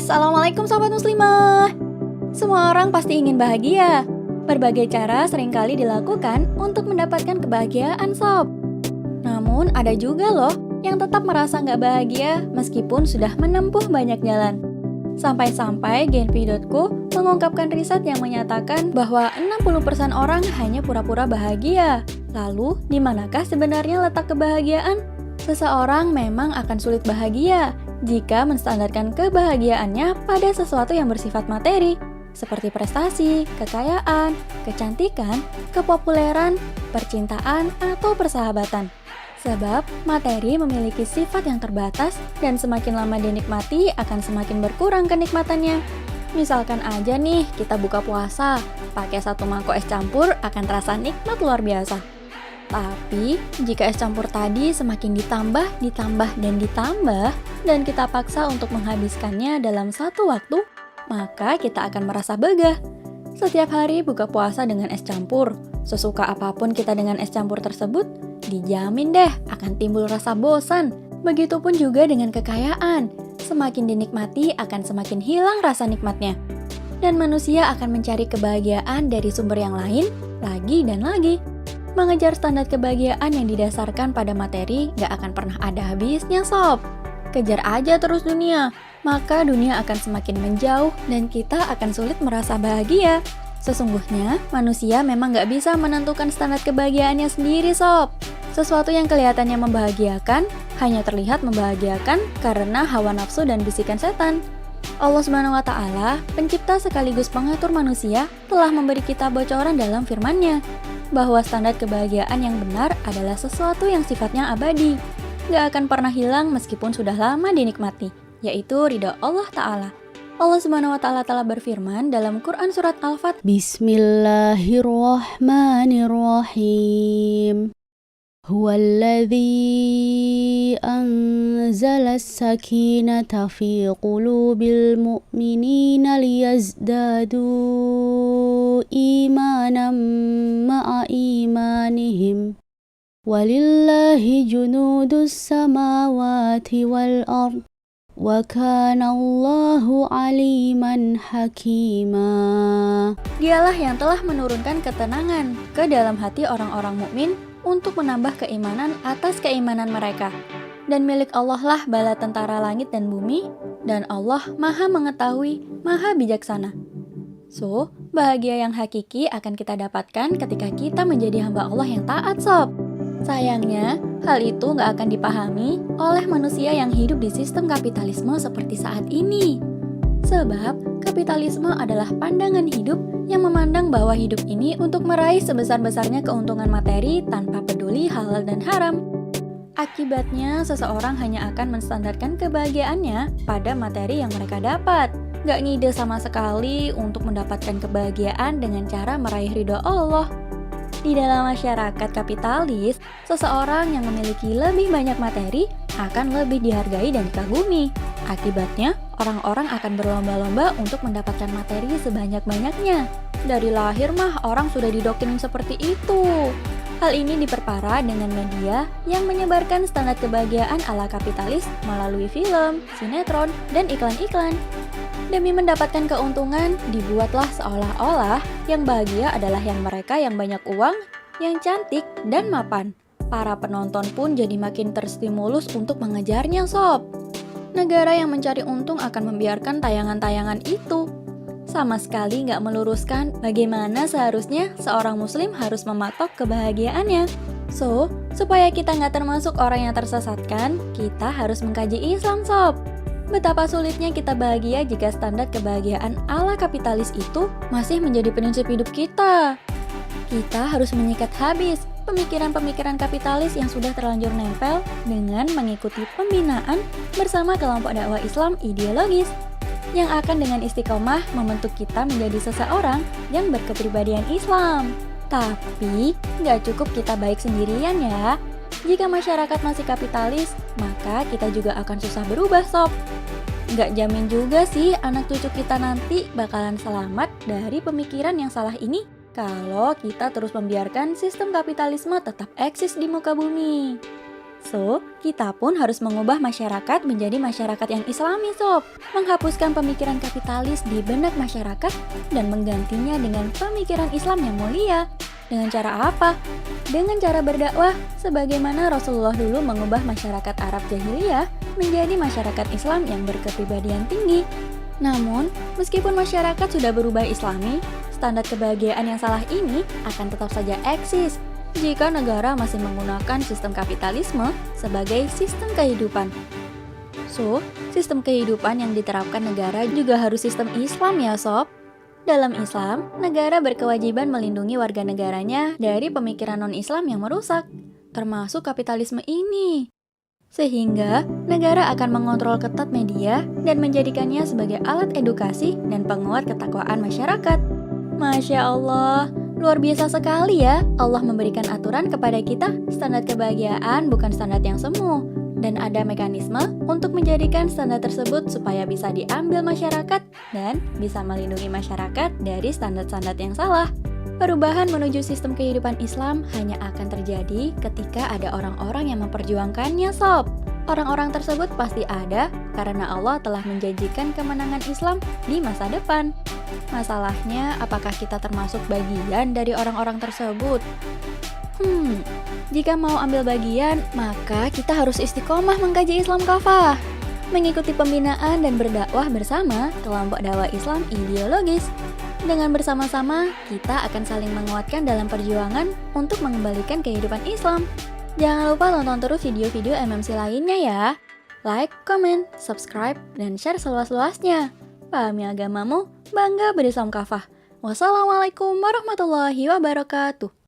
Assalamualaikum Sobat Muslimah. Semua orang pasti ingin bahagia. Berbagai cara seringkali dilakukan untuk mendapatkan kebahagiaan sob. Namun ada juga loh yang tetap merasa nggak bahagia meskipun sudah menempuh banyak jalan. Sampai-sampai Genpi.co mengungkapkan riset yang menyatakan bahwa 60% orang hanya pura-pura bahagia. Lalu, di manakah sebenarnya letak kebahagiaan? Seseorang memang akan sulit bahagia jika menstandarkan kebahagiaannya pada sesuatu yang bersifat materi, seperti prestasi, kekayaan, kecantikan, kepopuleran, percintaan, atau persahabatan. Sebab materi memiliki sifat yang terbatas dan semakin lama dinikmati akan semakin berkurang kenikmatannya. Misalkan aja nih kita buka puasa, pakai 1 mangkok es campur akan terasa nikmat luar biasa. Tapi jika es campur tadi semakin ditambah, dan kita paksa untuk menghabiskannya dalam satu waktu, maka kita akan merasa begah. Setiap hari buka puasa dengan es campur, sesuka apapun kita dengan es campur tersebut, dijamin deh akan timbul rasa bosan. Begitupun juga dengan kekayaan, semakin dinikmati akan semakin hilang rasa nikmatnya. Dan manusia akan mencari kebahagiaan dari sumber yang lain, lagi dan lagi. Mengejar standar kebahagiaan yang didasarkan pada materi gak akan pernah ada habisnya sob. Kejar aja terus dunia, maka dunia akan semakin menjauh dan kita akan sulit merasa bahagia. Sesungguhnya, manusia memang gak bisa menentukan standar kebahagiaannya sendiri sob. Sesuatu yang kelihatannya membahagiakan, hanya terlihat membahagiakan karena hawa nafsu dan bisikan setan. Allah SWT, pencipta sekaligus pengatur manusia, telah memberi kita bocoran dalam firman-Nya bahwa standar kebahagiaan yang benar adalah sesuatu yang sifatnya abadi, gak akan pernah hilang meskipun sudah lama dinikmati, yaitu ridha Allah Ta'ala. Allah SWT telah berfirman dalam Quran Surat Al-Fat, Bismillahirrahmanirrahim. Huwallazi anzala as-sakinata fi qulubil mu'minina liyazdadu imanan ma'a imanihim. Walillahi junudus samawati wal ard. Wa kana Allahu aliman hakima. Dialah yang telah menurunkan ketenangan ke dalam hati orang-orang mukmin untuk menambah keimanan atas keimanan mereka. Dan milik Allah lah bala tentara langit dan bumi, dan Allah Maha mengetahui, Maha bijaksana. So, bahagia yang hakiki akan kita dapatkan ketika kita menjadi hamba Allah yang taat sob. Sayangnya, hal itu gak akan dipahami oleh manusia yang hidup di sistem kapitalisme seperti saat ini. Sebab, kapitalisme adalah pandangan hidup yang memandang bahwa hidup ini untuk meraih sebesar-besarnya keuntungan materi tanpa peduli halal dan haram. Akibatnya, seseorang hanya akan menstandarkan kebahagiaannya pada materi yang mereka dapat. Gak ngide sama sekali untuk mendapatkan kebahagiaan dengan cara meraih ridho Allah. Di dalam masyarakat kapitalis, seseorang yang memiliki lebih banyak materi akan lebih dihargai dan dikagumi. Akibatnya, orang-orang akan berlomba-lomba untuk mendapatkan materi sebanyak-banyaknya. Dari lahir mah orang sudah didoktrin seperti itu. Hal ini diperparah dengan media yang menyebarkan standar kebahagiaan ala kapitalis melalui film, sinetron, dan iklan-iklan. Demi mendapatkan keuntungan, dibuatlah seolah-olah yang bahagia adalah yang mereka yang banyak uang, yang cantik, dan mapan. Para penonton pun jadi makin terstimulus untuk mengejarnya sob. Negara yang mencari untung akan membiarkan tayangan-tayangan itu. Sama sekali nggak meluruskan bagaimana seharusnya seorang muslim harus mematok kebahagiaannya. So, supaya kita nggak termasuk orang yang tersesatkan, kita harus mengkaji Islam sob. Betapa sulitnya kita bahagia jika standar kebahagiaan ala kapitalis itu masih menjadi prinsip hidup kita. Kita harus menyikat habis pemikiran-pemikiran kapitalis yang sudah terlanjur nempel dengan mengikuti pembinaan bersama kelompok dakwah Islam ideologis yang akan dengan istiqomah membentuk kita menjadi seseorang yang berkepribadian Islam. Tapi, nggak cukup kita baik sendirian ya. Jika masyarakat masih kapitalis, maka kita juga akan susah berubah sob. Nggak jamin juga sih anak cucu kita nanti bakalan selamat dari pemikiran yang salah ini kalau kita terus membiarkan sistem kapitalisme tetap eksis di muka bumi. So, kita pun harus mengubah masyarakat menjadi masyarakat yang islami, Sob. Menghapuskan pemikiran kapitalis di benak masyarakat dan menggantinya dengan pemikiran Islam yang mulia. Dengan cara apa? Dengan cara berdakwah, sebagaimana Rasulullah dulu mengubah masyarakat Arab jahiliyah menjadi masyarakat Islam yang berkepribadian tinggi. Namun, meskipun masyarakat sudah berubah islami, standar kebahagiaan yang salah ini akan tetap saja eksis jika negara masih menggunakan sistem kapitalisme sebagai sistem kehidupan. So, sistem kehidupan yang diterapkan negara juga harus sistem Islam ya, Sob. Dalam Islam, negara berkewajiban melindungi warga negaranya dari pemikiran non-Islam yang merusak, termasuk kapitalisme ini. Sehingga, negara akan mengontrol ketat media dan menjadikannya sebagai alat edukasi dan penguat ketakwaan masyarakat. Masya Allah, luar biasa sekali ya Allah memberikan aturan kepada kita standar kebahagiaan bukan standar yang semu. Dan ada mekanisme untuk menjadikan standar tersebut supaya bisa diambil masyarakat dan bisa melindungi masyarakat dari standar-standar yang salah. Perubahan menuju sistem kehidupan Islam hanya akan terjadi ketika ada orang-orang yang memperjuangkannya, Sob. Orang-orang tersebut pasti ada karena Allah telah menjanjikan kemenangan Islam di masa depan. Masalahnya, apakah kita termasuk bagian dari orang-orang tersebut? Jika mau ambil bagian, maka kita harus istiqomah mengkaji Islam kafah, mengikuti pembinaan dan berdakwah bersama kelompok dakwah Islam ideologis. Dengan bersama-sama, kita akan saling menguatkan dalam perjuangan untuk mengembalikan kehidupan Islam. Jangan lupa tonton terus video-video MMC lainnya ya. Like, comment, subscribe, dan share seluas-luasnya. Pahami agamamu, bangga berislam kafah. Wassalamualaikum warahmatullahi wabarakatuh.